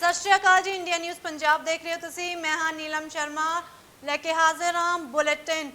सत श्री अकाल जी, India news Punjab देख रहे हो तुसी। मैं हाँ नीलम शर्मा लेके हाजिर हाँ बुलेटिन।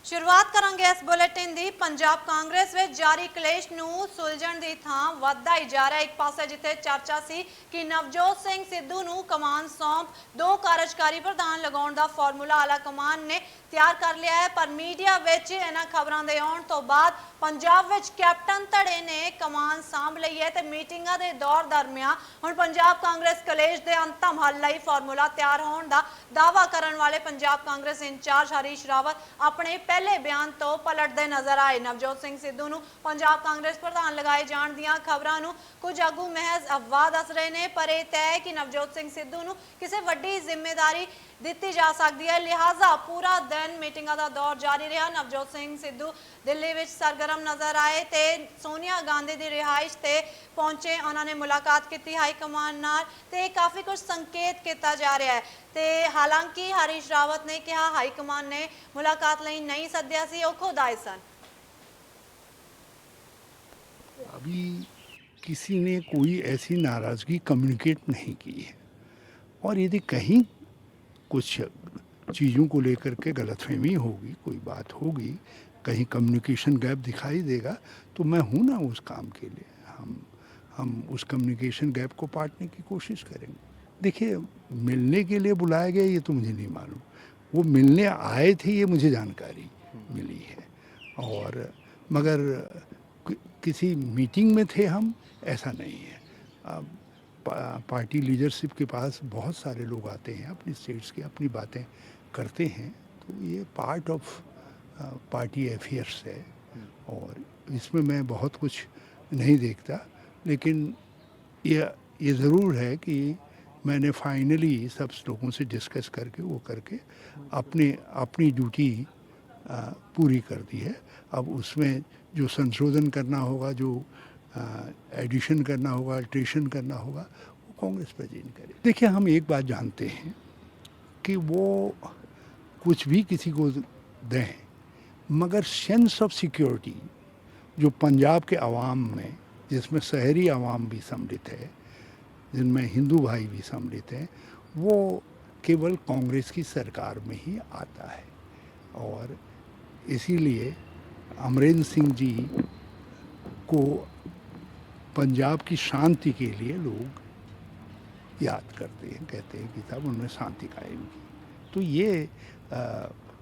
शुरुआत करांगे इस बुलेटिन दी। पंजाब कांग्रेस में जारी कलेश नूं सुलझण दी थां वधदा ही जा रहा। एक पासे जिथे चर्चा सी कि नवजोत सिंह सिद्धू नूं कमान सौंप दो कार्यकारी प्रधान लगाउण दा फार्मूला आला कमान ने तैयार कर लिया है, पर मीडिया विच इन्हां खबरां दे आउण तो बाद पंजाब विच कैप्टन धड़े ने कमान सांभ लई है ते मीटिंगां दे दौर दरमियान हुण पंजाब कांग्रेस कलेश दे अंतिम हल लई फार्मूला तैयार होण दा दावा करन वाले पंजाब कांग्रेस इंचार्ज हरीश रावत अपने पहले बयान तो पलटते नजर आए। नवजोत सिंह सिद्धू नूं पंजाब कांग्रेस प्रधान लगाए जाण दीआं खबरां नूं कुछ आगू महज अफवाह दस रहे ने, पर यह तय है कि नवजोत सिंह सिद्धू नूं किसी वड्डी जिम्मेदारी दी जा सकती है, लिहाजा पूरा दिन मीटिंगां दा दौर जारी रहा। नवजोत सिंह सिद्धू दिल्ली विच सरगर्म नजर आए ते सोनिया गांधी की रिहाइश ते पहुंचे। उन्होंने मुलाकात की हाईकमान नाल ते काफ़ी कुछ संकेत किया जा रहा है। ते हालांकि हरीश रावत ने कहा हाईकमान ने मुलाकात लई नहीं सद्या सी, वो खुद आए सन। अभी किसी ने कोई ऐसी नाराज़गी कम्युनिकेट नहीं की है, और यदि कहीं कुछ चीज़ों को लेकर के गलतफहमी होगी, कोई बात होगी, कहीं कम्युनिकेशन गैप दिखाई देगा, तो मैं हूँ ना उस काम के लिए। हम उस कम्युनिकेशन गैप को पाटने की कोशिश करेंगे। देखिए, मिलने के लिए बुलाया गया ये तो मुझे नहीं मालूम, वो मिलने आए थे ये मुझे जानकारी मिली है, और मगर किसी मीटिंग में थे हम, ऐसा नहीं है। पार्टी लीडरशिप के पास बहुत सारे लोग आते हैं, अपनी स्टेट्स की अपनी बातें करते हैं, तो ये पार्ट ऑफ पार्टी अफेयर्स है, और इसमें मैं बहुत कुछ नहीं देखता। लेकिन ये ज़रूर है कि मैंने फाइनली सब लोगों से डिस्कस करके वो करके अपनी ड्यूटी पूरी कर दी है। अब उसमें जो संशोधन करना होगा, जो एडिशन करना होगा, अल्ट्रेशन करना होगा, वो कांग्रेस प्रेजेंट करे। देखिए, हम एक बात जानते हैं कि वो कुछ भी किसी को दें, मगर सेंस ऑफ सिक्योरिटी जो पंजाब के अवाम में, जिसमें शहरी अवाम भी सम्मिलित है, जिनमें हिंदू भाई भी सम्मिलित हैं, वो केवल कांग्रेस की सरकार में ही आता है। और इसीलिए अमरेंद्र सिंह जी को पंजाब की शांति के लिए लोग याद करते हैं, कहते हैं कि साहब उन्होंने शांति कायम की। तो ये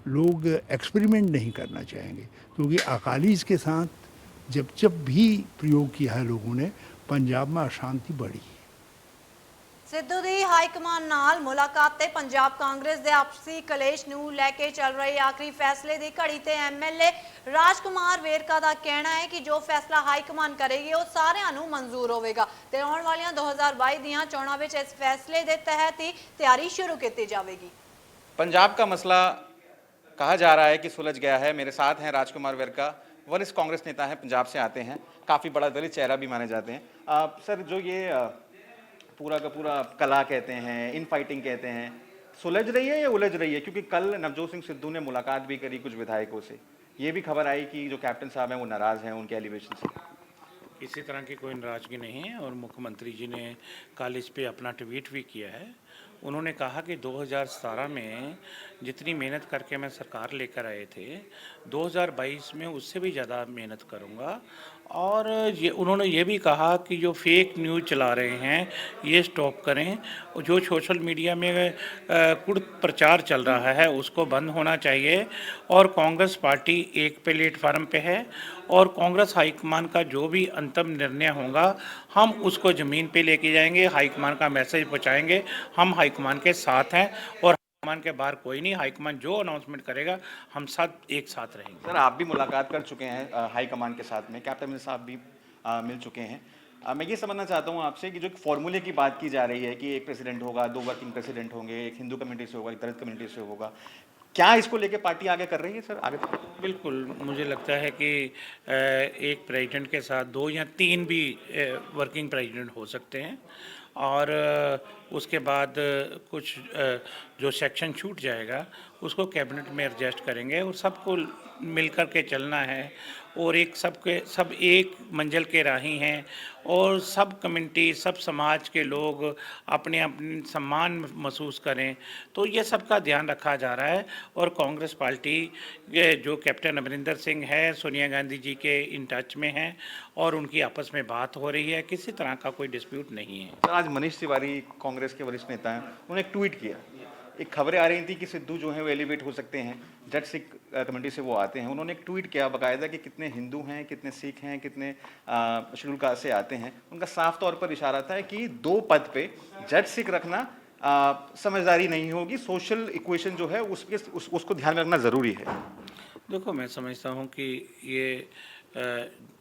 लोग एक्सपेरिमेंट नहीं करना चाहेंगे, क्योंकि अकालीज के साथ जब भी प्रयोग किया है लोगों ने, पंजाब में अशांति बढ़ी। सिद्धू दी हाईकमान नाल मुलाकात ते पंजाब कांग्रेस दे आपसी कलेश नूं लैके चल रहे आखिरी फैसले दी घड़ी ते एमएलए राजकुमार वेरका दा कहना है कि जो फैसला हाईकमान करेगी वो सारिआं नूं मंजूर होवेगा ते आउण वालियां 2022 दीआं चोणां विच इस फैसले दे तहत ही तैयारी शुरू की जावेगी। पंजाब का मसला कहा जा रहा है कि सुलझ गया है। मेरे साथ हैं राजकुमार वेरका, वरिष्ठ कांग्रेस नेता हैं, पंजाब से आते हैं, काफ़ी बड़ा दलित चेहरा भी माने जाते हैं। सर, जो ये पूरा का पूरा कला कहते हैं, इन फाइटिंग कहते हैं, सुलझ रही है या उलझ रही है? क्योंकि कल नवजोत सिंह सिद्धू ने मुलाकात भी करी कुछ विधायकों से, ये भी खबर आई कि जो कैप्टन साहब हैं वो नाराज़ हैं उनके एलिवेशन से। किसी तरह की कोई नाराज़गी नहीं है, और मुख्यमंत्री जी ने कल इस पे अपना ट्वीट भी किया है। उन्होंने कहा कि 2017 में जितनी मेहनत करके मैं सरकार लेकर आए थे, 2022 में उससे भी ज़्यादा मेहनत करूँगा। और ये उन्होंने ये भी कहा कि जो फेक न्यूज़ चला रहे हैं ये स्टॉप करें, जो सोशल मीडिया में कुड़ प्रचार चल रहा है उसको बंद होना चाहिए, और कांग्रेस पार्टी एक प्लेटफार्म पे है, और कांग्रेस हाईकमान का जो भी अंतिम निर्णय होगा हम उसको ज़मीन पे लेके जाएंगे, हाईकमान का मैसेज पहुंचाएंगे। हम हाईकमान के साथ हैं, और हाईकमान के बाहर कोई नहीं। हाईकमान जो अनाउंसमेंट करेगा हम सब एक साथ रहेंगे। सर, आप भी मुलाकात कर चुके हैं हाईकमान के साथ में, कैप्टन साहब भी मिल चुके हैं। मैं ये समझना चाहता हूँ आपसे कि जो फॉर्मूले की बात की जा रही है कि एक प्रेसिडेंट होगा, 2 वर्किंग प्रेसिडेंट होंगे, एक हिंदू कम्युनिटी से होगा, एक दलित कम्युनिटी से होगा, क्या इसको लेके पार्टी आगे कर रही है सर? आगे बिल्कुल, मुझे लगता है कि एक प्रेसिडेंट के साथ 2 या 3 भी वर्किंग प्रेसिडेंट हो सकते हैं, और उसके बाद कुछ जो सेक्शन छूट जाएगा उसको कैबिनेट में एडजस्ट करेंगे और सबको मिलकर के चलना है और एक सब एक मंजिल के राही हैं और सब कम्युनिटी सब समाज के लोग अपने अपने सम्मान महसूस करें, तो ये सबका ध्यान रखा जा रहा है। और कांग्रेस पार्टी जो कैप्टन अमरिंदर सिंह है सोनिया गांधी जी के इन टच में हैं और उनकी आपस में बात हो रही है, किसी तरह का कोई डिस्प्यूट नहीं है। सर, आज मनीष तिवारी कांग्रेस के वरिष्ठ नेता हैं, उन्होंने एक ट्वीट किया। एक खबरें आ रही थी कि सिद्धू जो है वो एलिवेट हो सकते हैं, जट सिख कम्युनिटी से वो आते हैं। उन्होंने एक ट्वीट किया बाकायदा कि कितने हिंदू हैं, कितने सिख हैं, कितने शेड्यूल कास्ट से आते हैं। उनका साफ तौर पर इशारा था कि 2 पद पे जट सिख रखना समझदारी नहीं होगी, सोशल इक्वेशन जो है उसको ध्यान में रखना ज़रूरी है। देखो, मैं समझता हूँ कि ये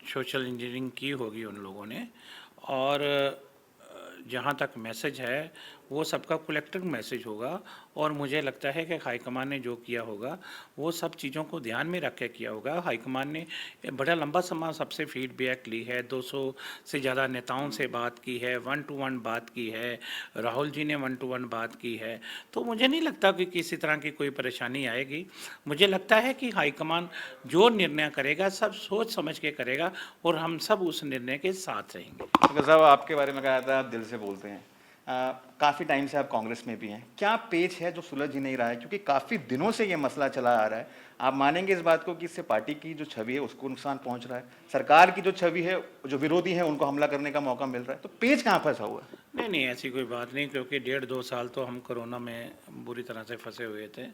सोशल इंजीनियरिंग की होगी उन लोगों ने, और जहाँ तक मैसेज है वो सबका कलेक्टिव मैसेज होगा। और मुझे लगता है कि हाईकमान ने जो किया होगा वो सब चीज़ों को ध्यान में रख के किया होगा। हाईकमान ने बड़ा लंबा समय सबसे फीडबैक ली है, 200 से ज़्यादा नेताओं से बात की है, 1 to 1 बात की है, राहुल जी ने 1 to 1 बात की है। तो मुझे नहीं लगता कि किसी तरह की कोई परेशानी आएगी। मुझे लगता है कि हाईकमान जो निर्णय करेगा सब सोच समझ के करेगा और हम सब उस निर्णय के साथ रहेंगे। तो साहब, आपके बारे में कहा था आप दिल से बोलते हैं, काफ़ी टाइम से आप कांग्रेस में भी हैं, क्या पेच है जो सुलझ ही नहीं रहा है? क्योंकि काफ़ी दिनों से ये मसला चला आ रहा है। आप मानेंगे इस बात को कि इससे पार्टी की जो छवि है उसको नुकसान पहुंच रहा है, सरकार की जो छवि है, जो विरोधी है उनको हमला करने का मौका मिल रहा है, तो पेच कहाँ फंसा हुआ है? नहीं नहीं, ऐसी कोई बात नहीं, क्योंकि 1.5-2 साल तो हम कोरोना में बुरी तरह से फंसे हुए थे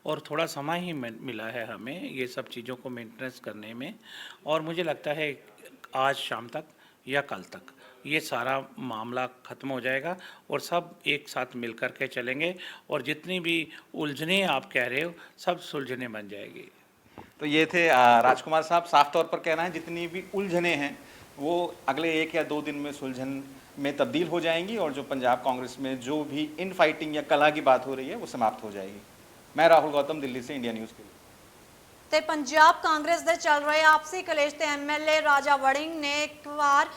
और थोड़ा समय ही मिला है हमें ये सब चीज़ों को मेंटेनेंस करने में। और मुझे लगता है आज शाम तक या कल तक ये सारा मामला ख़त्म हो जाएगा और सब एक साथ मिल कर के चलेंगे और जितनी भी उलझने आप कह रहे हो सब सुलझने बन जाएगी। तो ये थे राजकुमार साहब, साफ तौर पर कहना है जितनी भी उलझने हैं वो अगले 1 या 2 दिन में सुलझन में तब्दील हो जाएंगी और जो पंजाब कांग्रेस में जो भी इन फाइटिंग या कला की बात हो रही है वो समाप्त हो जाएगी। मैं राहुल गौतम, दिल्ली से इंडिया न्यूज़ के लिए। ਤੇ ਪੰਜਾਬ ਕਾਂਗਰਸ ਦੇ ਚੱਲ ਰਹੇ ਆਪਸੀ ਕਲੇਸ਼ ਤੇ ਐਮਐਲਏ ਰਾਜਾ ਵੜਿੰਗ ਨੇ ਇੱਕ ਵਾਰ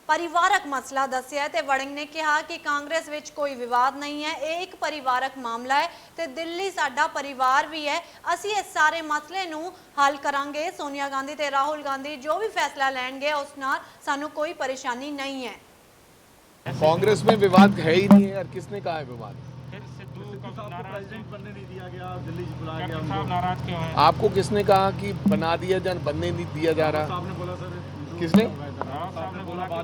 ਪਰਿਵਾਰਕ ਮਸਲਾ ਦੱਸਿਆ ਤੇ ਵੜਿੰਗ ਨੇ ਕਿਹਾ ਕਿ ਕਾਂਗਰਸ ਵਿੱਚ ਕੋਈ ਵਿਵਾਦ ਨਹੀਂ ਹੈ, ਇਹ ਇੱਕ ਪਰਿਵਾਰਕ ਮਾਮਲਾ ਹੈ ਤੇ ਦਿੱਲੀ ਸਾਡਾ ਪਰਿਵਾਰ ਵੀ ਹੈ, ਅਸੀਂ ਇਸ ਸਾਰੇ ਮਸਲੇ ਨੂੰ ਹੱਲ ਕਰਾਂਗੇ। ਸੋਨੀਆ ਗਾਂਧੀ ਤੇ ਰਾਹੁਲ ਗਾਂਧੀ ਜੋ ਵੀ ਫੈਸਲਾ ਲੈਣਗੇ ਉਸ ਨਾਲ ਸਾਨੂੰ ਕੋਈ ਪਰੇਸ਼ਾਨੀ नहीं है। कांग्रेस में विवाद है ही नहीं है यार, किसने कहा है विवाद? आपको किसने कहा कि बना दिया जाए, बनने नहीं दिया जा रहा? किसने?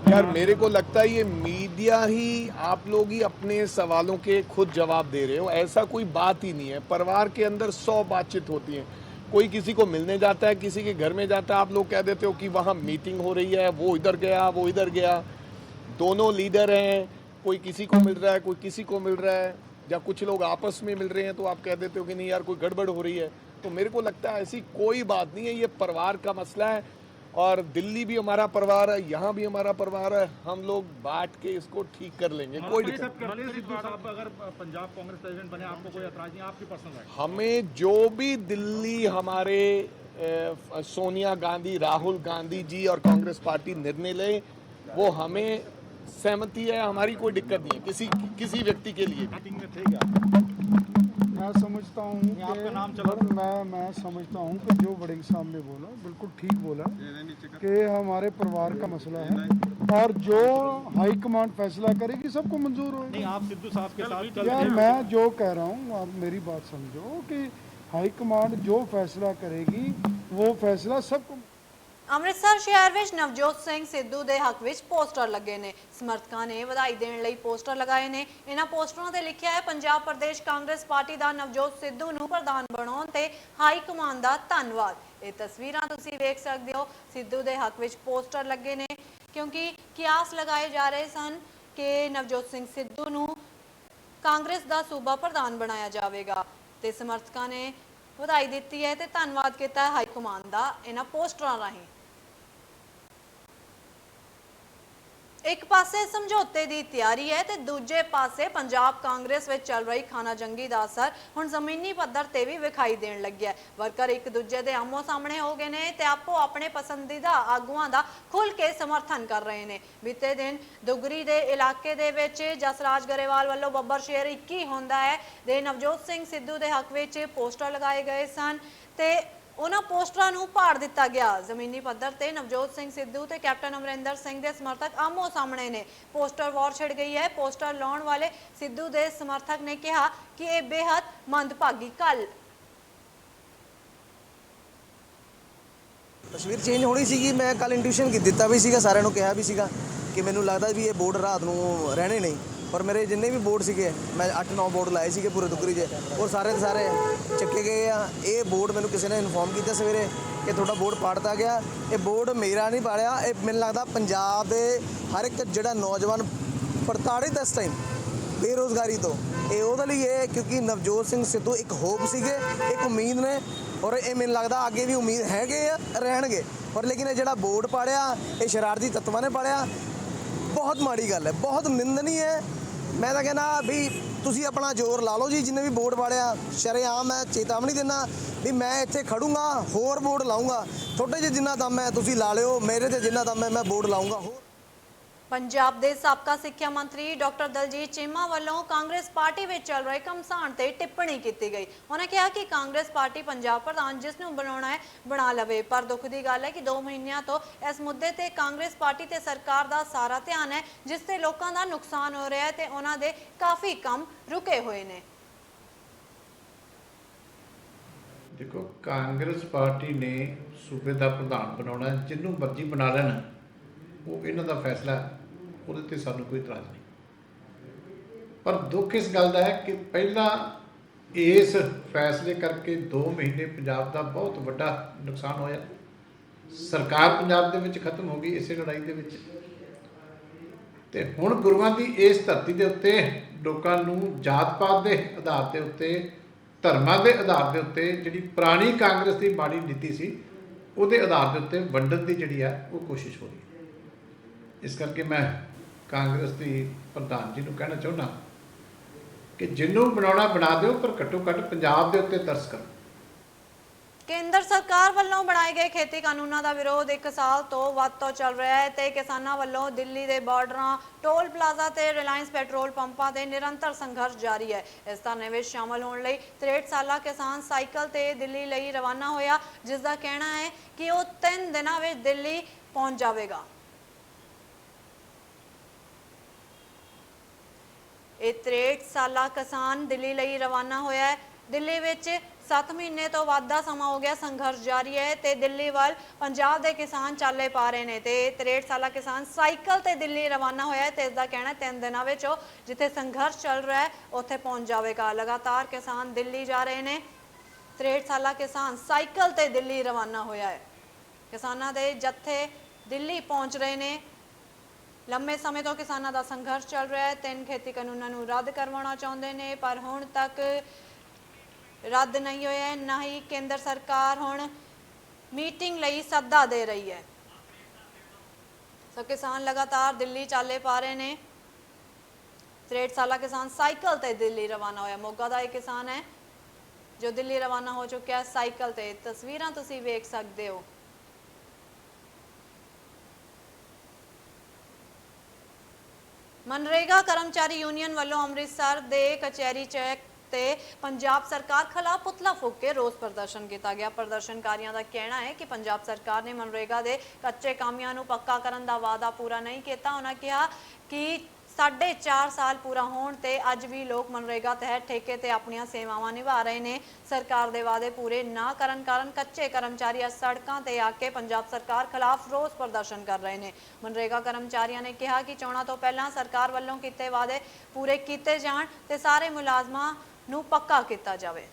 यार मेरे को लगता है ये मीडिया ही, आप लोग ही अपने सवालों के खुद जवाब दे रहे हो। ऐसा कोई बात ही नहीं है। परिवार के अंदर 100 बातचीत होती है। कोई किसी को मिलने जाता है, किसी के घर में जाता है, आप लोग कह देते हो कि वहाँ मीटिंग हो रही है, वो इधर गया वो इधर गया। दोनों लीडर हैं, कोई किसी को मिल रहा है, कोई किसी को मिल रहा है, या कुछ लोग आपस में मिल रहे हैं तो आप कह देते हो कि नहीं यार कोई गड़बड़ हो रही है। तो मेरे को लगता है ऐसी कोई बात नहीं है, ये परिवार का मसला है और दिल्ली भी हमारा परिवार है, यहाँ भी हमारा परिवार है। हम लोग बांट के इसको ठीक कर लेंगे, कोई दिक्कत नहीं। सिद्धू साहब अगर पंजाब कांग्रेस प्रेसिडेंट बने आपको कोई ऐतराज नहीं, आपकी पर्सनल है? हमें जो भी दिल्ली हमारे सोनिया गांधी, राहुल गांधी जी और कांग्रेस पार्टी निर्णय ले वो हमें सहमति है, हमारी कोई दिक्कत नहीं है किसी व्यक्ति के लिए। मीटिंग में थे क्या? मैं समझता हूँ आपका नाम चला कि मैं समझता हूँ कि जो वड़िंग साहब ने बोला बिल्कुल ठीक बोला कि हमारे परिवार का मसला है और जो हाईकमांड फैसला करेगी सबको मंजूर होगा। नहीं, आप सिद्धू साहब के साथ चल यार मैं जो कह रहा हूँ आप मेरी बात समझो कि हाईकमांड जो फैसला करेगी वो फैसला सबको। ਅੰਮ੍ਰਿਤਸਰ ਸ਼ਹਿਰ ਵਿੱਚ ਨਵਜੋਤ ਸਿੰਘ ਸਿੱਧੂ ਦੇ ਹੱਕ ਵਿੱਚ ਪੋਸਟਰ ਲੱਗੇ ਨੇ। ਸਮਰਥਕਾਂ ਨੇ ਵਧਾਈ ਦੇਣ ਲਈ ਪੋਸਟਰ ਲਗਾਏ ਨੇ। ਇਹਨਾਂ ਪੋਸਟਰਾਂ ਤੇ ਲਿਖਿਆ ਹੈ ਪੰਜਾਬ ਪ੍ਰਦੇਸ਼ ਕਾਂਗਰਸ ਪਾਰਟੀ ਦਾ ਨਵਜੋਤ ਸਿੱਧੂ ਨੂੰ ਪ੍ਰਧਾਨ ਬਣਾਉਣ ਤੇ ਹਾਈ ਕਮਾਂਡ ਦਾ ਧੰਨਵਾਦ। ਇਹ ਤਸਵੀਰਾਂ ਤੁਸੀਂ ਵੇਖ ਸਕਦੇ ਹੋ, ਸਿੱਧੂ ਦੇ ਹੱਕ ਵਿੱਚ ਪੋਸਟਰ ਲੱਗੇ ਨੇ ਕਿਉਂਕਿ ਕਿਆਸ ਲਗਾਏ ਜਾ ਰਹੇ ਸਨ ਕਿ ਨਵਜੋਤ ਸਿੰਘ ਸਿੱਧੂ ਨੂੰ ਕਾਂਗਰਸ ਦਾ ਸੂਬਾ ਪ੍ਰਧਾਨ ਬਣਾਇਆ ਜਾਵੇਗਾ ਤੇ ਸਮਰਥਕਾਂ ਨੇ ਵਧਾਈ ਦਿੱਤੀ ਹੈ ਤੇ ਧੰਨਵਾਦ ਕੀਤਾ ਹੈ ਹਾਈ ਕਮਾਂਡ ਦਾ ਇਹਨਾਂ ਪੋਸਟਰਾਂ ਰਾਹੀਂ। ਇੱਕ ਪਾਸੇ ਸਮਝੌਤੇ ਦੀ ਤਿਆਰੀ ਹੈ ਤੇ ਦੂਜੇ ਪਾਸੇ ਪੰਜਾਬ ਕਾਂਗਰਸ ਵਿੱਚ ਚੱਲ ਰਹੀ ਖਾਨਾ ਜੰਗੀ ਦਾ ਅਸਰ ਹੁਣ ਜ਼ਮੀਨੀ ਪੱਧਰ ਤੇ ਵੀ ਵਿਖਾਈ ਦੇਣ ਲੱਗਿਆ ਹੈ। ਵਰਕਰ ਇੱਕ ਦੂਜੇ ਦੇ ਆਮੋ ਸਾਹਮਣੇ ਹੋ ਗਏ ਨੇ ਤੇ ਆਪੋ ਆਪਣੇ ਪਸੰਦੀਦਾ ਆਗੂਆਂ ਦਾ ਖੁੱਲ ਕੇ ਸਮਰਥਨ ਕਰ ਰਹੇ ਨੇ। ਬੀਤੇ ਦਿਨ ਦੁਗਰੀ ਦੇ ਇਲਾਕੇ ਦੇ ਵਿੱਚ ਜਸਰਾਜ ਗਰੇਵਾਲ ਵੱਲੋਂ ਬੱਬਰ ਸ਼ੇਰ 21 ਹੁੰਦਾ ਹੈ ਦੇ ਨਵਜੋਤ ਸਿੰਘ ਸਿੱਧੂ ਦੇ ਹੱਕ ਵਿੱਚ ਪੋਸਟਰ ਲਗਾਏ ਗਏ ਸਨ ਤੇ ਉਹਨਾਂ ਪੋਸਟਰਾਂ ਨੂੰ ਪਾੜ ਦਿੱਤਾ ਗਿਆ। ਜ਼ਮੀਨੀ ਪੱਧਰ ਤੇ ਨਵਜੋਤ ਸਿੰਘ ਸਿੱਧੂ ਤੇ ਕੈਪਟਨ ਅਮਰਿੰਦਰ ਸਿੰਘ ਦੇ ਸਮਰਥਕ ਆਮੋ ਸਾਹਮਣੇ ਨੇ। ਪੋਸਟਰ ਵਾਰ ਛਿੜ ਗਈ ਹੈ। ਪੋਸਟਰ ਲਾਉਣ ਵਾਲੇ ਸਿੱਧੂ ਦੇ ਸਮਰਥਕ ਨੇ ਕਿਹਾ ਕਿ ਇਹ ਬੇहद ਮੰਦਭਾਗੀ ਕੱਲ ਤਸਵੀਰ ਚੇਂਜ ਹੋਣੀ ਸੀਗੀ। ਮੈਂ ਕੱਲ ਇੰਟਿਊਸ਼ਨ ਦਿੱਤਾ ਵੀ ਸੀਗਾ, ਸਾਰਿਆਂ ਨੂੰ ਕਿਹਾ ਵੀ ਸੀਗਾ ਕਿ ਮੈਨੂੰ ਲੱਗਦਾ ਵੀ ਇਹ ਬੋਰਡ ਰਾਤ ਨੂੰ ਰਹਿਣੇ ਨਹੀਂ, ਪਰ ਮੇਰੇ ਜਿੰਨੇ ਵੀ ਬੋਰਡ ਸੀਗੇ ਮੈਂ 8-9 ਬੋਰਡ ਲਾਏ ਸੀਗੇ ਪੂਰੇ ਦੁਗਰੀ 'ਚ, ਉਹ ਸਾਰੇ ਦੇ ਸਾਰੇ ਚੱਕੇ ਗਏ ਆ। ਇਹ ਬੋਰਡ ਮੈਨੂੰ ਕਿਸੇ ਨੇ ਇਨਫੋਰਮ ਕੀਤਾ ਸਵੇਰੇ ਕਿ ਤੁਹਾਡਾ ਬੋਰਡ ਪਾੜਤਾ ਗਿਆ। ਇਹ ਬੋਰਡ ਮੇਰਾ ਨਹੀਂ ਪਾੜਿਆ, ਇਹ ਮੈਨੂੰ ਲੱਗਦਾ ਪੰਜਾਬ ਦੇ ਹਰ ਇੱਕ ਜਿਹੜਾ ਨੌਜਵਾਨ ਪ੍ਰਤਾੜਿਤ ਇਸ ਟਾਈਮ ਬੇਰੁਜ਼ਗਾਰੀ ਤੋਂ, ਇਹ ਉਹਦੇ ਲਈ ਹੈ ਕਿਉਂਕਿ ਨਵਜੋਤ ਸਿੰਘ ਸਿੱਧੂ ਇੱਕ ਹੋਪ ਸੀਗੇ, ਇੱਕ ਉਮੀਦ ਨੇ, ਔਰ ਇਹ ਮੈਨੂੰ ਲੱਗਦਾ ਅੱਗੇ ਵੀ ਉਮੀਦ ਹੈਗੇ ਆ, ਰਹਿਣਗੇ। ਪਰ ਲੇਕਿਨ ਇਹ ਜਿਹੜਾ ਬੋਰਡ ਪਾੜਿਆ ਇਹ ਸ਼ਰਾਰਤੀ ਤੱਤਾਂ ਨੇ ਪਾੜਿਆ, ਬਹੁਤ ਮਾੜੀ ਗੱਲ ਹੈ, ਬਹੁਤ ਨਿੰਦਨੀ ਹੈ। ਮੈਂ ਤਾਂ ਕਹਿੰਦਾ ਵੀ ਤੁਸੀਂ ਆਪਣਾ ਜ਼ੋਰ ਲਾ ਲਓ ਜੀ, ਜਿੰਨੇ ਵੀ ਬੋਰਡ ਪਾੜਿਆ ਸ਼ਰੇਆਮ ਮੈਂ ਚੇਤਾਵਨੀ ਦਿੰਦਾ ਵੀ ਮੈਂ ਇੱਥੇ ਖੜੂੰਗਾ, ਹੋਰ ਬੋਰਡ ਲਾਊਂਗਾ। ਤੁਹਾਡੇ 'ਚ ਜਿੰਨਾ ਦਮ ਹੈ ਤੁਸੀਂ ਲਾ ਲਿਓ, ਮੇਰੇ 'ਤੇ ਜਿੰਨਾ ਦਮ ਹੈ ਮੈਂ ਬੋਰਡ ਲਾਊਂਗਾ ਹੋਰ। ਪੰਜਾਬ ਦੇ ਸਾਬਕਾ ਸਿੱਖਿਆ ਮੰਤਰੀ ਡਾਕਟਰ ਦਲਜੀਤ ਚੀਮਾ ਵੱਲੋਂ ਕਾਂਗਰਸ ਪਾਰਟੀ ਵਿੱਚ ਚੱਲ ਰਹੇ ਘਮਸਾਨ ਤੇ ਟਿੱਪਣੀ ਕੀਤੀ ਗਈ। ਉਹਨਾਂ ਕਿਹਾ ਕਿ ਕਾਂਗਰਸ ਪਾਰਟੀ ਪੰਜਾਬ ਪ੍ਰਧਾਨ ਜਿਸ ਨੂੰ ਬਣਾਉਣਾ ਹੈ ਬਣਾ ਲਵੇ, ਪਰ ਦੁੱਖ ਦੀ ਗੱਲ ਹੈ ਕਿ 2 ਮਹੀਨਿਆਂ ਤੋਂ ਇਸ ਮੁੱਦੇ ਤੇ ਕਾਂਗਰਸ ਪਾਰਟੀ ਤੇ ਸਰਕਾਰ ਦਾ ਸਾਰਾ ਧਿਆਨ ਹੈ, ਜਿਸ ਤੇ ਲੋਕਾਂ ਦਾ ਨੁਕਸਾਨ ਹੋ ਰਿਹਾ ਹੈ ਤੇ ਉਹਨਾਂ ਦੇ ਕਾਫੀ ਕੰਮ ਰੁਕੇ ਹੋਏ ਨੇ। ਦੇਖੋ, ਕਾਂਗਰਸ ਪਾਰਟੀ ਨੇ ਸੂਬੇ ਦਾ ਪ੍ਰਧਾਨ ਬਣਾਉਣਾ, ਜਿਹਨੂੰ ਮਰਜ਼ੀ ਬਣਾ ਲੈਣ, ਉਹ ਇਹਨਾਂ ਦਾ ਫੈਸਲਾ, ਉਹਦੇ ਤੇ ਸਾਨੂੰ ਕੋਈ ਇਤਰਾਜ਼ ਨਹੀਂ। ਪਰ ਦੁੱਖ ਇਸ ਗੱਲ ਦਾ ਹੈ ਕਿ ਪਹਿਲਾਂ ਇਸ ਫੈਸਲੇ ਕਰਕੇ 2 ਮਹੀਨੇ ਪੰਜਾਬ ਦਾ ਬਹੁਤ ਵੱਡਾ ਨੁਕਸਾਨ ਹੋਇਆ। ਸਰਕਾਰ ਪੰਜਾਬ ਦੇ ਵਿੱਚ ਖਤਮ ਹੋ ਗਈ ਇਸੇ ਲੜਾਈ ਦੇ ਵਿੱਚ, ਤੇ ਹੁਣ ਗੁਰੂਆਂ ਦੀ ਇਸ ਧਰਤੀ ਦੇ ਉੱਤੇ ਲੋਕਾਂ ਨੂੰ ਜਾਤ ਪਾਤ ਦੇ ਆਧਾਰ ਦੇ ਉੱਤੇ, ਧਰਮਾਂ ਦੇ ਆਧਾਰ ਦੇ ਉੱਤੇ ਜਿਹੜੀ ਪੁਰਾਣੀ ਕਾਂਗਰਸ ਦੀ ਮਾੜੀ ਨੀਤੀ ਸੀ ਉਹਦੇ ਆਧਾਰ ਦੇ ਉੱਤੇ ਵੰਡਣ ਦੀ ਜਿਹੜੀ ਆ ਉਹ ਕੋਸ਼ਿਸ਼ ਹੋ ਰਹੀ ਹੈ। ਇਸ ਕਰਕੇ ਮੈਂ ਕਾਂਗਰਸ ਦੀ ਪ੍ਰਧਾਨ ਜੀ ਨੂੰ ਕਹਿਣਾ ਚਾਹੁੰਦਾ ਕਿ ਜਿਹਨੂੰ ਬਣਾਉਣਾ ਬਣਾ ਦਿਓ, ਪਰ ਘੱਟੋ ਘੱਟ ਪੰਜਾਬ ਦੇ ਉੱਤੇ ਤਰਸ ਕਰੋ। ਕੇਂਦਰ ਸਰਕਾਰ ਵੱਲੋਂ ਬਣਾਏ ਗਏ ਖੇਤੀ ਕਾਨੂੰਨਾਂ ਦਾ ਵਿਰੋਧ 1 ਸਾਲ ਤੋਂ ਵੱਧ ਤੋਂ ਚੱਲ ਰਿਹਾ ਹੈ ਤੇ ਕਿਸਾਨਾਂ ਵੱਲੋਂ ਦਿੱਲੀ ਦੇ ਬਾਰਡਰਾਂ, ਟੋਲ ਪਲਾਜ਼ਾ ਤੇ ਰਿਲਾਇੰਸ ਪੈਟਰੋਲ ਪੰਪਾਂ ਤੇ ਨਿਰੰਤਰ ਸੰਘਰਸ਼ ਜਾਰੀ ਹੈ। ਇਸ ਧਰਨੇ ਵਿੱਚ ਸ਼ਾਮਲ ਹੋਣ ਲਈ 63 ਸਾਲਾ ਕਿਸਾਨ ਸਾਈਕਲ ਤੇ ਦਿੱਲੀ ਲਈ ਰਵਾਨਾ ਹੋਇਆ, ਜਿਸ ਦਾ ਕਹਿਣਾ ਹੈ ਕਿ ਉਹ 3 ਦਿਨਾਂ ਵਿੱਚ ਦਿੱਲੀ ਪਹੁੰਚ ਜਾਵੇਗਾ। ਇਹ 63 ਸਾਲਾ ਕਿਸਾਨ ਦਿੱਲੀ ਲਈ ਰਵਾਨਾ ਹੋਇਆ ਹੈ। ਦਿੱਲੀ ਵਿੱਚ 7 ਮਹੀਨੇ ਤੋਂ ਵੱਧ ਦਾ ਸਮਾਂ ਹੋ ਗਿਆ ਸੰਘਰਸ਼ ਜਾਰੀ ਹੈ ਤੇ ਦਿੱਲੀ ਵੱਲ ਪੰਜਾਬ ਦੇ ਕਿਸਾਨ ਚਾਲੇ ਪਾ ਰਹੇ ਨੇ ਤੇ 63 ਸਾਲਾ ਕਿਸਾਨ ਸਾਈਕਲ ਤੇ ਦਿੱਲੀ ਰਵਾਨਾ ਹੋਇਆ ਹੈ ਤੇ ਇਸ ਦਾ ਕਹਿਣਾ 3 ਦਿਨਾਂ ਵਿੱਚ ਉਹ ਜਿੱਥੇ ਸੰਘਰਸ਼ ਚੱਲ ਰਿਹਾ ਹੈ ਉੱਥੇ ਪਹੁੰਚ ਜਾਵੇਗਾ। ਲਗਾਤਾਰ ਕਿਸਾਨ ਦਿੱਲੀ ਜਾ ਰਹੇ ਨੇ। 63 ਸਾਲਾ ਕਿਸਾਨ ਸਾਈਕਲ ਤੇ ਦਿੱਲੀ ਰਵਾਨਾ ਹੋਇਆ ਹੈ। ਕਿਸਾਨਾਂ ਦੇ ਜੱਥੇ ਦਿੱਲੀ ਪਹੁੰਚ ਰਹੇ ਨੇ। ਲੰਮੇ ਸਮੇਂ ਤੋਂ ਕਿਸਾਨਾਂ ਦਾ ਸੰਘਰਸ਼ ਚੱਲ ਰਿਹਾ ਹੈ। 3 ਖੇਤੀ ਕਾਨੂੰਨਾਂ ਨੂੰ ਰੱਦ ਕਰਵਾਉਣਾ ਚਾਹੁੰਦੇ ਨੇ, ਪਰ ਹੁਣ ਤੱਕ ਰੱਦ ਨਹੀਂ ਹੋਇਆ ਹੈ। ਨਾ ਹੀ ਕੇਂਦਰ ਸਰਕਾਰ ਹੁਣ ਮੀਟਿੰਗ ਲਈ ਸੱਦਾ ਦੇ ਰਹੀ ਹੈ। ਸੋ ਕਿਸਾਨ ਲਗਾਤਾਰ ਦਿੱਲੀ ਚਾਲੇ ਪਾ ਰਹੇ ਨੇ। 63 ਸਾਲਾ ਕਿਸਾਨ ਸਾਈਕਲ ਤੇ ਦਿੱਲੀ ਰਵਾਨਾ ਹੋਇਆ। ਮੋਗਾ ਦਾ ਇਹ ਕਿਸਾਨ ਹੈ ਜੋ ਦਿੱਲੀ ਰਵਾਨਾ ਹੋ ਚੁੱਕਿਆ ਸਾਈਕਲ ਤੇ। ਤਸਵੀਰਾਂ ਤੁਸੀਂ ਵੇਖ ਸਕਦੇ ਹੋ। ਮਨਰੇਗਾ ਕਰਮਚਾਰੀ ਯੂਨੀਅਨ ਵੱਲੋਂ ਅੰਮ੍ਰਿਤਸਰ ਦੇ ਕਚਹਿਰੀ ਚੌਕ ਤੇ ਪੰਜਾਬ ਸਰਕਾਰ ਖਿਲਾਫ ਪੁਤਲਾ ਫੂਕ ਕੇ ਰੋਸ ਪ੍ਰਦਰਸ਼ਨ ਕੀਤਾ ਗਿਆ। ਪ੍ਰਦਰਸ਼ਨਕਾਰੀਆਂ ਦਾ ਕਹਿਣਾ ਹੈ ਕਿ ਪੰਜਾਬ ਸਰਕਾਰ ਨੇ ਮਨਰੇਗਾ ਦੇ ਕੱਚੇ ਕਾਮਿਆਂ ਨੂੰ ਪੱਕਾ ਕਰਨ ਦਾ ਵਾਅਦਾ ਪੂਰਾ ਨਹੀਂ ਕੀਤਾ। ਉਹਨਾਂ ਕਿਹਾ ਕਿ 4.5 ਸਾਲ ਪੂਰਾ ਹੋਣ ਤੇ ਅੱਜ ਵੀ ਲੋਕ ਮਨਰੇਗਾ ਤਹਿਤ ਠੇਕੇ ਤੇ ਆਪਣੀਆਂ ਸੇਵਾਵਾਂ ਨਿਭਾ ਰਹੇ ਨੇ। ਸਰਕਾਰ ਦੇ ਵਾਅਦੇ ਪੂਰੇ ਨਾ ਕਰਨ ਕਾਰਨ ਕੱਚੇ ਕਰਮਚਾਰੀ ਅੱਜ ਸੜਕਾਂ ਤੇ ਆ ਕੇ ਪੰਜਾਬ ਸਰਕਾਰ ਖਿਲਾਫ ਰੋਸ ਪ੍ਰਦਰਸ਼ਨ ਕਰ ਰਹੇ ਨੇ। ਮਨਰੇਗਾ ਕਰਮਚਾਰੀਆਂ ਨੇ ਕਿਹਾ ਕਿ ਚੋਣਾਂ ਤੋਂ ਪਹਿਲਾਂ ਸਰਕਾਰ ਵੱਲੋਂ ਕੀਤੇ ਵਾਅਦੇ ਪੂਰੇ ਕੀਤੇ ਜਾਣ ਤੇ ਸਾਰੇ ਮੁਲਾਜ਼ਮਾਂ ਨੂੰ ਪੱਕਾ ਕੀਤਾ ਜਾਵੇ।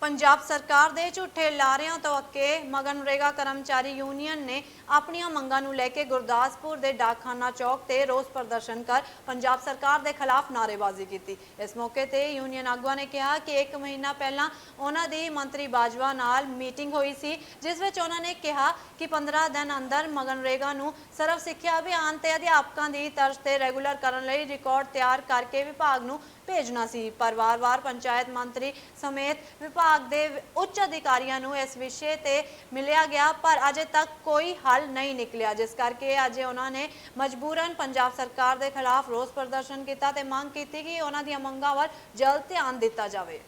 ਪੰਜਾਬ ਸਰਕਾਰ ਦੇ ਝੂਠੇ ਲਾਰਿਆਂ ਤੋਂ ਅੱਕੇ ਮਗਨਰੇਗਾ ਕਰਮਚਾਰੀ ਯੂਨੀਅਨ ਨੇ ਆਪਣੀਆਂ ਮੰਗਾਂ ਨੂੰ ਲੈ ਕੇ ਗੁਰਦਾਸਪੁਰ ਦੇ ਡਾਕਖਾਨਾ ਚੌਕ ਤੇ ਰੋਸ ਪ੍ਰਦਰਸ਼ਨ ਕਰ ਪੰਜਾਬ ਸਰਕਾਰ ਦੇ ਖਿਲਾਫ ਨਾਅਰੇਬਾਜ਼ੀ ਕੀਤੀ। ਇਸ ਮੌਕੇ ਤੇ ਯੂਨੀਅਨ ਆਗੂਆਂ ਨੇ ਕਿਹਾ ਕਿ 1 ਮਹੀਨਾ ਪਹਿਲਾਂ ਉਹਨਾਂ ਦੀ ਮੰਤਰੀ ਬਾਜਵਾ ਨਾਲ ਮੀਟਿੰਗ ਹੋਈ ਸੀ, ਜਿਸ ਵਿੱਚ ਉਹਨਾਂ ਨੇ ਕਿਹਾ ਕਿ 15 ਦਿਨ ਅੰਦਰ ਮਗਨਰੇਗਾ ਨੂੰ ਸਰਵ ਸਿੱਖਿਆ ਅਭਿਆਨ ਤੇ ਅਧਿਆਪਕਾਂ ਦੀ ਤਰਜ਼ ਤੇ ਰੈਗੂਲਰ ਕਰਨ ਲਈ ਰਿਕਾਰਡ ਤਿਆਰ ਕਰਕੇ ਵਿਭਾਗ ਨੂੰ ਭੇਜਣਾ ਸੀ। ਪਰ ਵਾਰ-ਵਾਰ ਪੰਚਾਇਤ ਮੰਤਰੀ ਸਮੇਤ ਵਿਭਾਗ ਦੇ ਉੱਚ ਅਧਿਕਾਰੀਆਂ ਨੂੰ ਇਸ ਵਿਸ਼ੇ ਤੇ ਮਿਲਿਆ ਗਿਆ, ਪਰ ਅਜੇ ਤੱਕ ਕੋਈ ਹੱਲ ਨਹੀਂ ਨਿਕਲਿਆ, ਜਿਸ ਕਰਕੇ ਅੱਜ ਉਹਨਾਂ ਨੇ ਮਜਬੂਰਨ ਪੰਜਾਬ ਸਰਕਾਰ ਦੇ ਖਿਲਾਫ ਰੋਸ ਪ੍ਰਦਰਸ਼ਨ ਕੀਤਾ ਤੇ ਮੰਗ ਕੀਤੀ ਕਿ ਉਹਨਾਂ ਦੀਆਂ ਮੰਗਾਂ ਵੱਲ ਜਲਦ ਧਿਆਨ ਦਿੱਤਾ ਜਾਵੇ।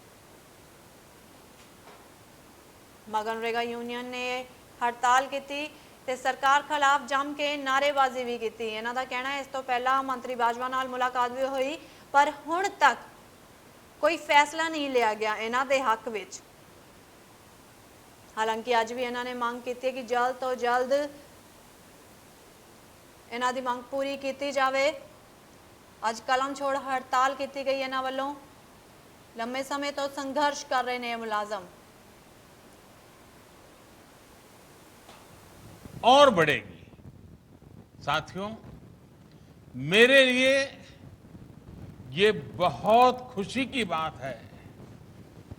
ਮਗਨਰੇਗਾ ਯੂਨੀਅਨ ਨੇ ਹੜਤਾਲ ਕੀਤੀ ਤੇ ਸਰਕਾਰ ਖਿਲਾਫ ਜੰਮ ਕੇ ਨਾਅਰੇਬਾਜ਼ੀ ਵੀ ਕੀਤੀ। ਇਹਨਾਂ ਦਾ ਕਹਿਣਾ ਹੈ ਇਸ ਤੋਂ ਪਹਿਲਾਂ ਮੰਤਰੀ ਬਾਜਵਾ ਨਾਲ ਮੁਲਾਕਾਤ ਵੀ ਹੋਈ, ਪਰ ਹੁਣ ਤੱਕ ਕੋਈ ਫੈਸਲਾ ਨਹੀਂ ਲਿਆ ਗਿਆ ਇਹਨਾਂ ਦੇ ਹੱਕ ਵਿੱਚ। ਹਾਲਾਂਕਿ ਅੱਜ ਵੀ ਇਹਨਾਂ ਨੇ ਮੰਗ ਕੀਤੀ ਹੈ ਕਿ ਜਲਦ ਤੋਂ ਜਲਦ ਇਹਨਾਂ ਦੀ ਮੰਗ ਪੂਰੀ ਕੀਤੀ ਜਾਵੇ। ਅੱਜ ਕਲਮ ਛੋੜ ਹੜਤਾਲ ਕੀਤੀ ਗਈ ਇਹਨਾਂ ਵੱਲੋਂ। ਲੰਮੇ ਸਮੇਂ ਤੋਂ ਸੰਘਰਸ਼ ਕਰ ਰਹੇ ਨੇ ਮੁਲਾਜ਼ਮ। और बढ़ेगी। साथियों, मेरे लिए ये बहुत खुशी की बात है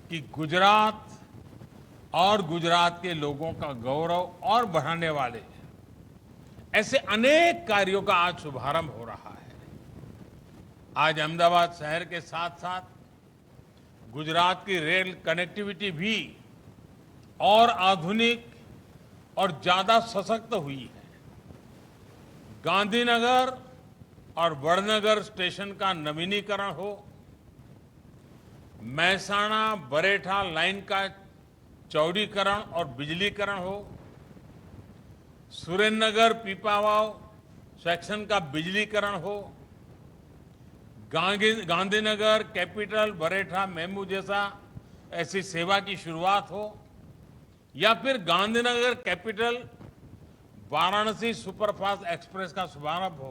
कि गुजरात और गुजरात के लोगों का गौरव और बढ़ाने वाले ऐसे अनेक कार्यों का आज शुभारंभ हो रहा है। आज अहमदाबाद शहर के साथ साथ गुजरात की रेल कनेक्टिविटी भी और आधुनिक और ज्यादा सशक्त हुई है। गांधीनगर और वड़नगर स्टेशन का नवीनीकरण हो, महसाणा बरेठा लाइन का चौड़ीकरण और बिजलीकरण हो, सुरेंद्रनगर पीपावाव सेक्शन का बिजलीकरण हो, गांधीनगर कैपिटल बरेठा मेमू जैसा ऐसी सेवा की शुरुआत हो, या फिर Gandhinagar capital Varanasi superfast express का शुभारंभ हो,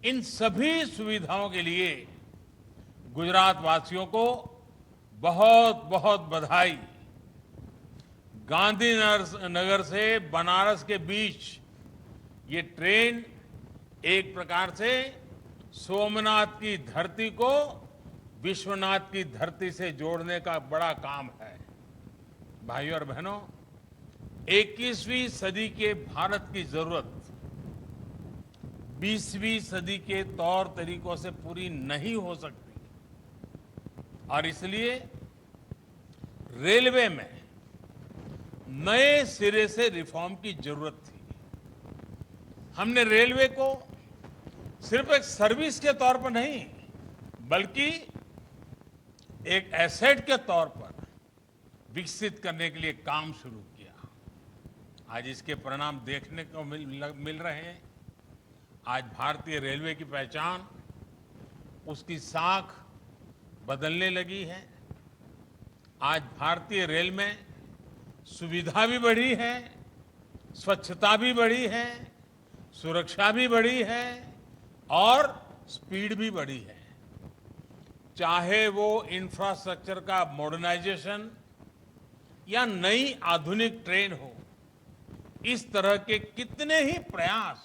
इन सभी सुविधाओं के लिए गुजरात वासियों को बहुत बहुत बधाई। गांधीनगर से बनारस के बीच ये ट्रेन एक प्रकार से सोमनाथ की धरती को विश्वनाथ की धरती से जोड़ने का बड़ा काम है। भाइयों और बहनों, 21वीं सदी के भारत की जरूरत 20वीं सदी के तौर तरीकों से पूरी नहीं हो सकती और इसलिए रेलवे में नए सिरे से रिफॉर्म की जरूरत थी। हमने रेलवे को सिर्फ एक सर्विस के तौर पर नहीं, बल्कि एक एसेट के तौर पर विकसित करने के लिए काम शुरू किया। आज इसके परिणाम देखने को मिल रहे हैं। आज भारतीय रेलवे की पहचान, उसकी साख बदलने लगी है। आज भारतीय रेल में सुविधा भी बढ़ी है, स्वच्छता भी बढ़ी है, सुरक्षा भी बढ़ी है और स्पीड भी बढ़ी है। चाहे वो इंफ्रास्ट्रक्चर का मॉडर्नाइजेशन या नई आधुनिक ट्रेन हो, इस तरह के कितने ही प्रयास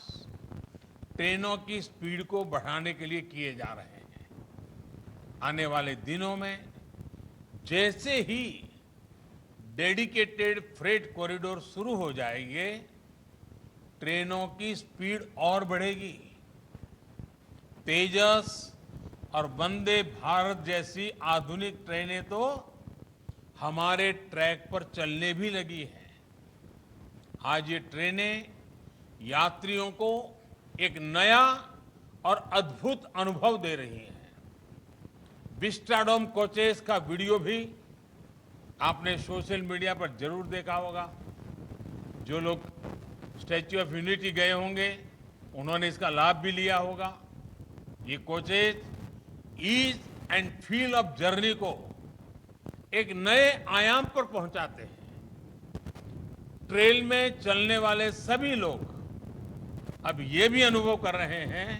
ट्रेनों की स्पीड को बढ़ाने के लिए किए जा रहे हैं। आने वाले दिनों में जैसे ही डेडिकेटेड फ्रेट कॉरिडोर शुरू हो जाएंगे, ट्रेनों की स्पीड और बढ़ेगी। तेजस और वंदे भारत जैसी आधुनिक ट्रेनें तो हमारे ट्रैक पर चलने भी लगी है। आज ये ट्रेनें यात्रियों को एक नया और अद्भुत अनुभव दे रही हैं। विस्टाडोम कोचेस का वीडियो भी आपने सोशल मीडिया पर जरूर देखा होगा। जो लोग स्टैच्यू ऑफ यूनिटी गए होंगे उन्होंने इसका लाभ भी लिया होगा। ये coaches ease and feel of journey को एक नए आयाम पर पहुंचाते हैं। ट्रेन में चलने वाले सभी लोग अब ये भी अनुभव कर रहे हैं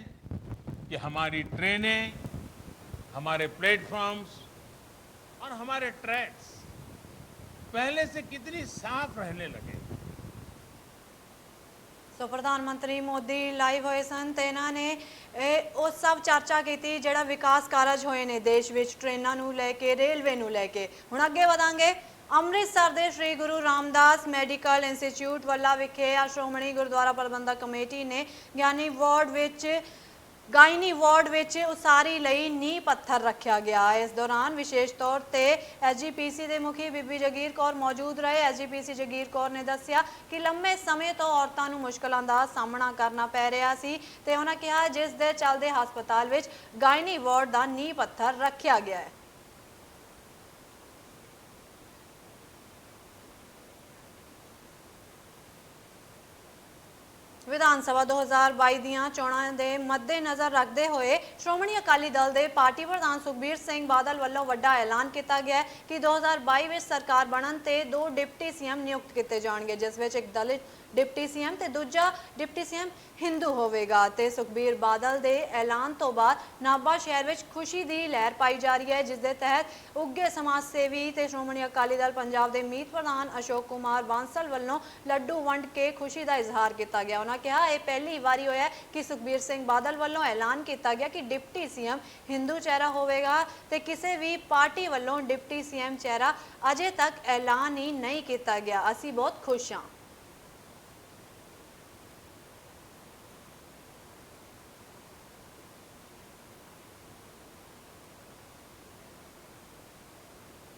कि हमारी ट्रेनें, हमारे प्लेटफॉर्म्स और हमारे ट्रैक्स पहले से कितनी साफ रहने लगे। ਸੋ ਪ੍ਰਧਾਨ ਮੰਤਰੀ ਮੋਦੀ ਲਾਈਵ ਹੋਏ ਸਨ ਤੇ ਇਹਨਾਂ ਨੇ ਉਹ ਸਭ ਚਰਚਾ ਕੀਤੀ ਜਿਹੜਾ ਵਿਕਾਸ ਕਾਰਜ ਹੋਏ ਨੇ ਦੇਸ਼ ਵਿੱਚ, ਟ੍ਰੇਨਾਂ ਨੂੰ ਲੈ ਕੇ, ਰੇਲਵੇ ਨੂੰ ਲੈ ਕੇ। ਹੁਣ ਅੱਗੇ ਵਧਾਂਗੇ। ਅੰਮ੍ਰਿਤਸਰ ਦੇ ਸ਼੍ਰੀ ਗੁਰੂ ਰਾਮਦਾਸ ਮੈਡੀਕਲ ਇੰਸਟੀਚਿਊਟ ਵੱਲਾ ਵਿਖੇ ਸ਼੍ਰੋਮਣੀ ਗੁਰਦੁਆਰਾ ਪ੍ਰਬੰਧਕ ਕਮੇਟੀ ਨੇ ਗਾਇਨੀ ਵਾਰਡ ਵਿੱਚ ਉਸਾਰੀ ਲਈ ਨੀਂਹ ਪੱਥਰ ਰੱਖਿਆ ਗਿਆ। ਇਸ ਦੌਰਾਨ ਵਿਸ਼ੇਸ਼ ਤੌਰ ਤੇ ਐਸਜੀਪੀਸੀ ਦੇ ਮੁਖੀ ਬੀਬੀ ਜਗੀਰ ਕੌਰ ਮੌਜੂਦ ਰਹੇ। ਐਸਜੀਪੀਸੀ ਜਗੀਰ ਕੌਰ ਨੇ ਦੱਸਿਆ ਕਿ ਲੰਮੇ ਸਮੇਂ ਤੋਂ ਔਰਤਾਂ ਨੂੰ ਮੁਸ਼ਕਲਾਂ ਦਾ ਸਾਹਮਣਾ ਕਰਨਾ ਪੈ ਰਿਹਾ ਸੀ ਤੇ ਉਹਨਾਂ ਕਿਹਾ ਜਿਸ ਦੇ ਚੱਲਦੇ ਹਸਪਤਾਲ ਵਿੱਚ ਗਾਇਨੀ ਵਾਰਡ ਦਾ ਨੀਂਹ ਪੱਥਰ ਰੱਖਿਆ ਗਿਆ ਹੈ। ਵਿਧਾਨ ਸਭਾ 2022 ਦੀਆਂ ਚੋਣਾਂ ਦੇ ਮੱਦੇਨਜ਼ਰ ਰੱਖਦੇ ਹੋਏ ਸ਼੍ਰੋਮਣੀ ਅਕਾਲੀ ਦਲ ਦੇ ਪਾਰਟੀ ਪ੍ਰਧਾਨ ਸੁਖਬੀਰ ਸਿੰਘ ਬਾਦਲ ਵੱਲੋਂ ਵੱਡਾ ਐਲਾਨ ਕੀਤਾ ਗਿਆ ਕਿ 2022 ਵਿੱਚ ਸਰਕਾਰ ਬਣਨ ਤੇ 2 ਡਿਪਟੀ ਸੀਐਮ ਨਿਯੁਕਤ ਕੀਤੇ ਜਾਣਗੇ, ਜਿਸ ਵਿੱਚ ਇੱਕ ਦਲਿਤ ਡਿਪਟੀ ਸੀਐਮ ਤੇ ਦੂਜਾ ਡਿਪਟੀ ਸੀਐਮ ਹਿੰਦੂ ਹੋਵੇਗਾ। ਤੇ ਸੁਖਬੀਰ ਬਾਦਲ ਦੇ ਐਲਾਨ ਤੋਂ ਬਾਅਦ ਨਾਭਾ ਸ਼ਹਿਰ ਵਿੱਚ ਖੁਸ਼ੀ ਦੀ ਲਹਿਰ ਪਾਈ ਜਾ ਰਹੀ ਹੈ, ਜਿਸ ਦੇ ਤਹਿਤ ਉੱਘੇ ਸਮਾਜ ਸੇਵੀ ਤੇ ਸ਼੍ਰੋਮਣੀ ਅਕਾਲੀ ਦਲ ਪੰਜਾਬ ਦੇ ਮੀਤ ਪ੍ਰਧਾਨ ਅਸ਼ੋਕ ਕੁਮਾਰ ਬਾਂਸਲ ਵੱਲੋਂ ਲੱਡੂ ਵੰਡ ਕੇ ਖੁਸ਼ੀ ਦਾ ਇਜ਼ਹਾਰ ਕੀਤਾ ਗਿਆ। ਉਹਨਾਂ ਕਿਹਾ ਇਹ ਪਹਿਲੀ ਵਾਰੀ ਹੋਇਆ ਕਿ ਸੁਖਬੀਰ ਸਿੰਘ ਬਾਦਲ ਵੱਲੋਂ ਐਲਾਨ ਕੀਤਾ ਗਿਆ ਕਿ ਡਿਪਟੀ ਸੀਐਮ ਹਿੰਦੂ ਚਿਹਰਾ ਹੋਵੇਗਾ ਤੇ ਕਿਸੇ ਵੀ ਪਾਰਟੀ ਵੱਲੋਂ ਡਿਪਟੀ ਸੀਐਮ ਚਿਹਰਾ ਅਜੇ ਤੱਕ ਐਲਾਨ ਹੀ ਨਹੀਂ ਕੀਤਾ ਗਿਆ। ਅਸੀਂ ਬਹੁਤ ਖੁਸ਼ ਹਾਂ।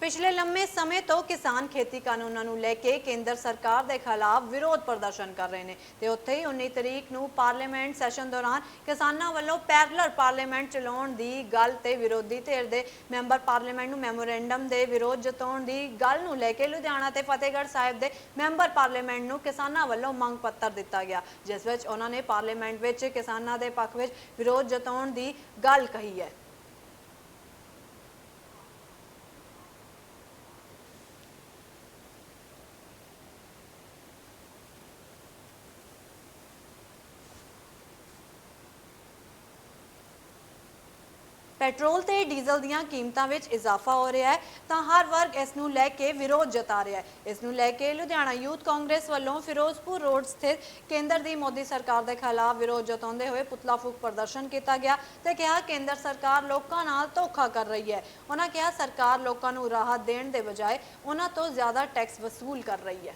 ਪਿਛਲੇ ਲੰਮੇ ਸਮੇਂ ਤੋਂ ਕਿਸਾਨ ਖੇਤੀ ਕਾਨੂੰਨਾਂ ਨੂੰ ਲੈ ਕੇ ਕੇਂਦਰ ਸਰਕਾਰ ਦੇ ਖਿਲਾਫ ਵਿਰੋਧ ਪ੍ਰਦਰਸ਼ਨ ਕਰ ਰਹੇ ਨੇ ਤੇ ਉੱਥੇ ਹੀ 19 ਤਰੀਕ ਨੂੰ ਪਾਰਲੀਮੈਂਟ ਸੈਸ਼ਨ ਦੌਰਾਨ ਕਿਸਾਨਾਂ ਵੱਲੋਂ ਪੈਰਲਲ ਪਾਰਲੀਮੈਂਟ ਚਲਾਉਣ ਦੀ ਗੱਲ ਤੇ ਵਿਰੋਧੀ ਧਿਰ ਦੇ ਮੈਂਬਰ ਪਾਰਲੀਮੈਂਟ ਨੂੰ ਮੈਮੋਰੈਂਡਮ ਦੇ ਵਿਰੋਧ ਜਤਾਉਣ ਦੀ ਗੱਲ ਨੂੰ ਲੈ ਕੇ ਲੁਧਿਆਣਾ ਤੇ ਫਤਿਹਗੜ੍ਹ ਸਾਹਿਬ ਦੇ ਮੈਂਬਰ ਪਾਰਲੀਮੈਂਟ ਨੂੰ ਕਿਸਾਨਾਂ ਵੱਲੋਂ ਮੰਗ ਪੱਤਰ ਦਿੱਤਾ ਗਿਆ, ਜਿਸ ਵਿੱਚ ਉਹਨਾਂ ਨੇ ਪਾਰਲੀਮੈਂਟ ਵਿੱਚ ਕਿਸਾਨਾਂ ਦੇ ਪੱਖ ਵਿੱਚ ਵਿਰੋਧ ਜਤਾਉਣ ਦੀ ਗੱਲ ਕਹੀ ਹੈ। ਪੈਟਰੋਲ ਤੇ ਡੀਜ਼ਲ ਦੀਆਂ ਕੀਮਤਾਂ ਵਿੱਚ ਇਜ਼ਾਫਾ ਹੋ ਰਿਹਾ ਹੈ ਤਾਂ ਹਰ ਵਰਗ ਇਸ ਨੂੰ ਲੈ ਕੇ ਵਿਰੋਧ ਜਤਾ ਰਿਹਾ ਹੈ। ਇਸ ਨੂੰ ਲੈ ਕੇ ਲੁਧਿਆਣਾ ਯੂਥ ਕਾਂਗਰਸ ਵੱਲੋਂ ਫਿਰੋਜ਼ਪੁਰ ਰੋਡ ਸਥਿਤ ਕੇਂਦਰ ਦੀ ਮੋਦੀ ਸਰਕਾਰ ਦੇ ਖਿਲਾਫ ਵਿਰੋਧ ਜਤਾਉਂਦੇ ਹੋਏ ਪੁਤਲਾ ਫੂਕ ਪ੍ਰਦਰਸ਼ਨ ਕੀਤਾ ਗਿਆ ਤੇ ਕਿਹਾ ਕੇਂਦਰ ਸਰਕਾਰ ਲੋਕਾਂ ਨਾਲ ਧੋਖਾ ਕਰ ਰਹੀ ਹੈ। ਉਹਨਾਂ ਕਿਹਾ ਸਰਕਾਰ ਲੋਕਾਂ ਨੂੰ ਰਾਹਤ ਦੇਣ ਦੇ ਬਜਾਏ ਉਹਨਾਂ ਤੋਂ ਜ਼ਿਆਦਾ ਟੈਕਸ ਵਸੂਲ ਕਰ ਰਹੀ ਹੈ।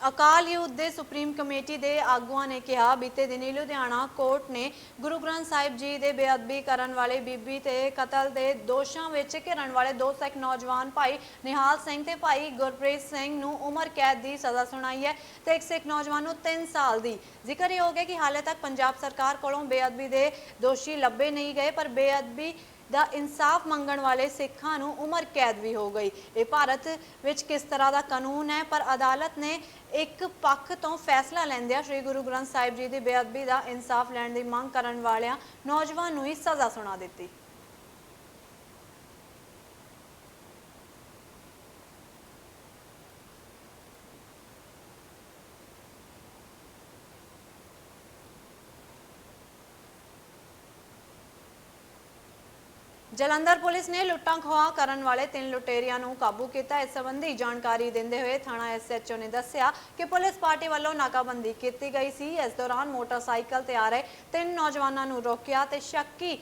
ਅਕਾਲ ਯੂਥ ਦੇ ਸੁਪਰੀਮ ਕਮੇਟੀ ਦੇ ਆਗੂਆਂ ਨੇ ਕਿਹਾ ਬੀਤੇ ਦਿਨੀ ਲੁਧਿਆਣਾ ਕੋਰਟ ਨੇ ਗੁਰੂ ਗ੍ਰੰਥ ਸਾਹਿਬ ਜੀ ਦੇ ਬੇਅਦਬੀ ਕਰਨ ਵਾਲੇ ਬੀਬੀ ਤੇ ਕਤਲ ਦੇ ਦੋਸ਼ਾਂ ਵਿੱਚ ਘਿਰਨ ਵਾਲੇ 2 ਸਿੱਖ ਨੌਜਵਾਨ ਭਾਈ ਨਿਹਾਲ ਸਿੰਘ ਤੇ ਭਾਈ ਗੁਰਪ੍ਰੀਤ ਸਿੰਘ ਨੂੰ ਉਮਰ ਕੈਦ ਦੀ ਸਜ਼ਾ ਸੁਣਾਈ ਹੈ ਤੇ ਇੱਕ ਸਿੱਖ ਨੌਜਵਾਨ ਨੂੰ 3 ਸਾਲ ਦੀ। ਜ਼ਿਕਰਯੋਗ ਹੈ ਕਿ ਹਾਲੇ ਤੱਕ ਪੰਜਾਬ ਸਰਕਾਰ ਕੋਲੋਂ ਬੇਅਦਬੀ ਦੇ ਦੋਸ਼ੀ ਲੱਭੇ ਨਹੀਂ ਗਏ, ਪਰ ਬੇਅਦਬੀ ਦਾ ਇਨਸਾਫ ਮੰਗਣ ਵਾਲੇ ਸਿੱਖਾਂ ਨੂੰ ਉਮਰ ਕੈਦ ਵੀ ਹੋ ਗਈ। ਇਹ ਭਾਰਤ ਵਿੱਚ ਕਿਸ ਤਰ੍ਹਾਂ ਦਾ ਕਾਨੂੰਨ ਹੈ, ਪਰ ਅਦਾਲਤ ਨੇ ਇੱਕ ਪੱਖ ਤੋਂ ਫੈਸਲਾ ਲੈਂਦਿਆਂ ਸ੍ਰੀ ਗੁਰੂ ਗ੍ਰੰਥ ਸਾਹਿਬ ਜੀ ਦੀ ਬੇਅਦਬੀ ਦਾ ਇਨਸਾਫ ਲੈਣ ਦੀ ਮੰਗ ਕਰਨ ਵਾਲਿਆਂ ਨੌਜਵਾਨ ਨੂੰ ਹੀ ਸਜ਼ਾ ਸੁਣਾ ਦਿੱਤੀ। ਜਲੰਧਰ ਪੁਲਿਸ ਨੇ ਲੁੱਟਾਂ ਖੋਹਾਂ ਕਰਨ ਵਾਲੇ 3 ਲੁਟੇਰਿਆਂ ਨੂੰ ਕਾਬੂ ਕੀਤਾ। ਇਸ ਸੰਬੰਧੀ ਜਾਣਕਾਰੀ ਦਿੰਦੇ ਹੋਏ ਥਾਣਾ ਐਸਐਚਓ ਨੇ ਦੱਸਿਆ ਕਿ ਪੁਲਿਸ ਪਾਰਟੀ ਵੱਲੋਂ ਨਾਕਾਬੰਦੀ ਕੀਤੀ ਗਈ ਸੀ। ਇਸ ਦੌਰਾਨ ਮੋਟਰਸਾਈਕਲ ਤੇ ਆ ਰਹੇ 3 ਨੌਜਵਾਨਾਂ ਨੂੰ ਰੋਕਿਆ ਤੇ ਸ਼ੱਕੀ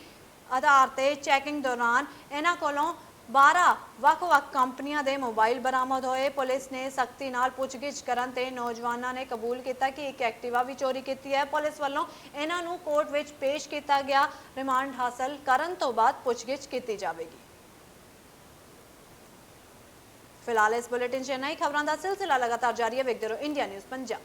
ਆਧਾਰ ਤੇ ਚੈਕਿੰਗ ਦੌਰਾਨ ਇਹਨਾਂ ਕੋਲੋਂ 12 ਵੱਖ-ਵੱਖ ਕੰਪਨੀਆਂ ਦੇ ਮੋਬਾਈਲ ਬਰਾਮਦ ਹੋਏ। ਪੁਲਿਸ ਨੇ ਸਖਤੀ ਨਾਲ ਪੁੱਛਗਿੱਛ ਕਰਨ ਤੇ ਨੌਜਵਾਨਾਂ ਨੇ ਕਬੂਲ ਕੀਤਾ ਕਿ ਇੱਕ ਐਕਟਿਵਾ ਵੀ ਚੋਰੀ ਕੀਤੀ ਹੈ। ਪੁਲਿਸ ਵੱਲੋਂ ਇਹਨਾਂ ਨੂੰ ਕੋਰਟ ਵਿੱਚ ਪੇਸ਼ ਕੀਤਾ ਗਿਆ। ਰਿਮਾਂਡ ਹਾਸਲ ਕਰਨ ਤੋਂ ਬਾਅਦ ਪੁੱਛਗਿੱਛ ਕੀਤੀ ਜਾਵੇਗੀ। ਫਿਲਹਾਲ ਇਸ ਬੁਲੇਟਿਨ 'ਚ ਇੰਨਾ ਹੀ। ਖਬਰਾਂ ਦਾ ਸਿਲਸਿਲਾ ਲਗਾਤਾਰ ਜਾਰੀ ਹੈ। ਵੇਖਦੇ ਰਹੋ ਇੰਡੀਆ ਨਿਊਜ਼ ਪੰਜਾਬ।